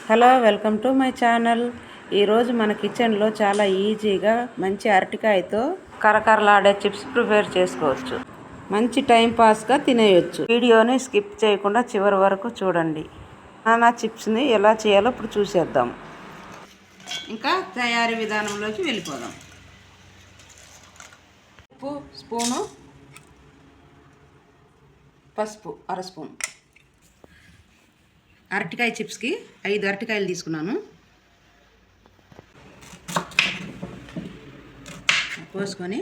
Hello, welcome to my channel. ఈరోజు మన కిచెన్లో చాలా ఈజీగా మంచి అరటికాయతో కరకరలాడే చిప్స్ ప్రిపేర్ చేసుకోవచ్చు. మంచి టైం పాస్గా తినేయొచ్చు. వీడియోని స్కిప్ చేయకుండా చివరి వరకు చూడండి. బనానా చిప్స్ని ఎలా చేయాలో ఇప్పుడు చూసేద్దాం. ఇంకా తయారీ విధానంలోకి వెళ్ళిపోదాం. ఉప్పు స్పూను, పసుపు అర స్పూన్. అరటికాయ చిప్స్కి 5 అరటికాయలు తీసుకున్నాను. పోసుకొని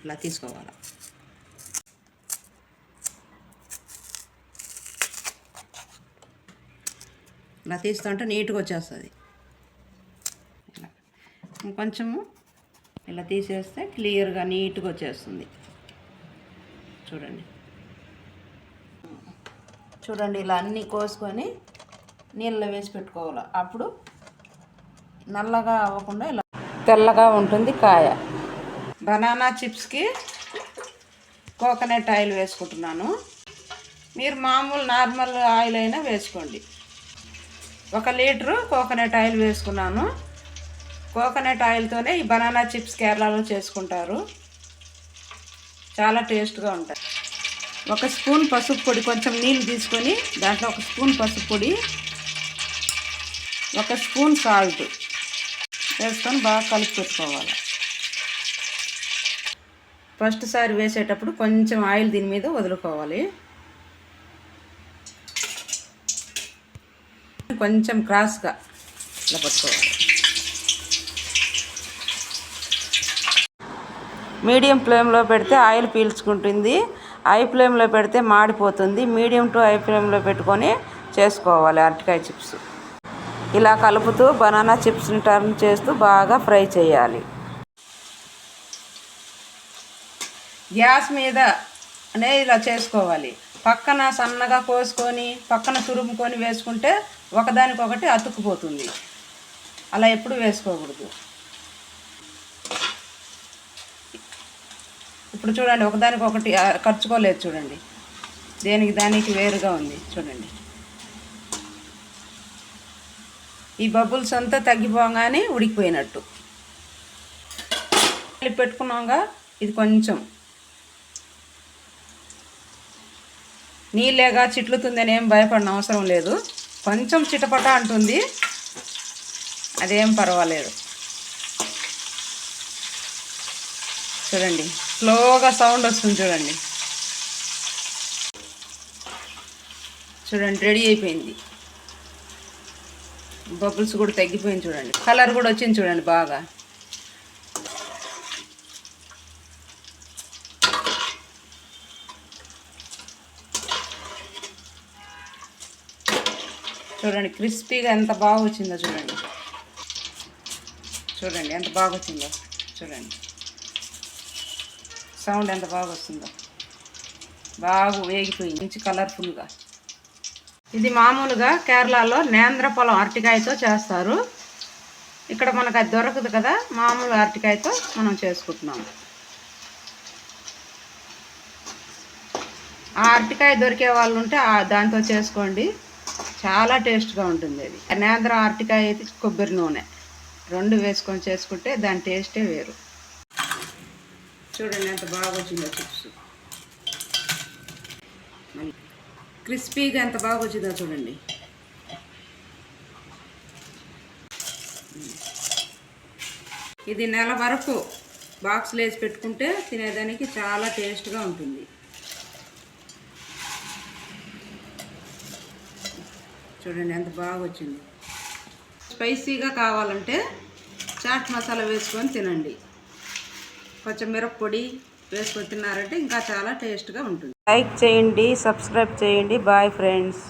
ఇలా తీసుకోవాలి. ఇలా తీస్తుంటే నీట్గా వచ్చేస్తుంది. కొంచెము ఇలా తీసేస్తే క్లియర్గా నీట్గా వచ్చేస్తుంది. చూడండి ఇలా అన్నీ కోసుకొని నీళ్ళలో వేసి పెట్టుకోవాలి. అప్పుడు నల్లగా అవ్వకుండా ఇలా తెల్లగా ఉంటుంది కాయ. బనానా చిప్స్కి కోకోనట్ ఆయిల్ వేసుకుంటున్నాను. మీరు మామూలు నార్మల్ ఆయిల్ అయినా వేసుకోండి. 1 లీటరు కోకోనట్ ఆయిల్ వేసుకున్నాను. కోకోనట్ ఆయిల్తోనే ఈ బనానా చిప్స్ కేరళలో చేసుకుంటారు. చాలా టేస్ట్గా ఉంటాయి. 1 స్పూన్ పసుపు పొడి, కొంచెం నీళ్ళు తీసుకొని దాంట్లో 1 స్పూన్ పసుపు పొడి, 1 స్పూన్ సాల్ట్ వేసుకొని బాగా కలిపి పెట్టుకోవాలి. ఫస్ట్ సారి వేసేటప్పుడు కొంచెం ఆయిల్ దీని మీద వదులుకోవాలి. కొంచెం క్రాస్గా ఇలా పట్టుకోవాలి. మీడియం ఫ్లేమ్లో పెడితే ఆయిల్ పీల్చుకుంటుంది. హై ఫ్లేమ్లో పెడితే మాడిపోతుంది. మీడియం టు హై ఫ్లేమ్లో పెట్టుకొని చేసుకోవాలి అరటికాయ చిప్స్. ఇలా కలుపుతూ బనానా చిప్స్ని టర్న్ చేస్తూ బాగా ఫ్రై చేయాలి. గ్యాస్ మీదనే ఇలా చేసుకోవాలి. పక్కన సన్నగా కోసుకొని పక్కన తురుముకొని వేసుకుంటే ఒకదానికొకటి అతుక్కుపోతుంది. అలా ఎప్పుడు వేసుకోకూడదు. ఇప్పుడు చూడండి, ఒకదానికొకటి ఖర్చుకోలేదు. చూడండి, దేనికి దానికి వేరుగా ఉంది. చూడండి, ఈ బబుల్స్ అంతా తగ్గిపోగానే ఉడికిపోయినట్టు. పెట్టుకున్నాగా ఇది కొంచెం నీళ్ళేగా చిట్లుతుందని ఏం భయపడిన అవసరం లేదు. కొంచెం చిటపట అంటుంది, అదేం పర్వాలేదు. చూడండి, స్లోగా సౌండ్ వస్తుంది. చూడండి రెడీ అయిపోయింది. బబుల్స్ కూడా తగ్గిపోయింది. చూడండి, కలర్ కూడా వచ్చింది. చూడండి బాగా. చూడండి క్రిస్పీగా ఎంత బాగా వచ్చిందో. చూడండి ఎంత బాగా వచ్చిందో. చూడండి సౌండ్ ఎంత బాగా వస్తుందో. బాగా వేగిపోయింది, మంచి కలర్ఫుల్గా. ఇది మామూలుగా కేరళలో నేంద్రఫలం అరటికాయతో చేస్తారు. ఇక్కడ మనకు అది దొరకదు కదా, మామూలు అరటికాయతో మనం చేసుకుంటున్నాము. ఆ అరటికాయ దొరికే వాళ్ళు ఉంటే దాంతో చేసుకోండి, చాలా టేస్ట్గా ఉంటుంది. అది నేంద్ర అరటికాయ అయితే కొబ్బరి నూనె 2 వేసుకొని చేసుకుంటే దాని టేస్టే వేరు. చూడండి ఎంత బాగా వచ్చిందో చిప్స్. క్రిస్పీగా ఎంత బాగా వచ్చిందో చూడండి. ఇది నెల వరకు బాక్స్లో వేసి పెట్టుకుంటే తినేదానికి చాలా టేస్ట్గా ఉంటుంది. చూడండి ఎంత బాగా వచ్చింది. స్పైసీగా కావాలంటే చాట్ మసాలా వేసుకొని తినండి. కొంచెం మిరప్పొడి వేసుకొని తిన్నారంటే ఇంకా చాలా టేస్ట్గా ఉంటుంది. లైక్ చేయండి, సబ్స్క్రైబ్ చేయండి. Bye friends.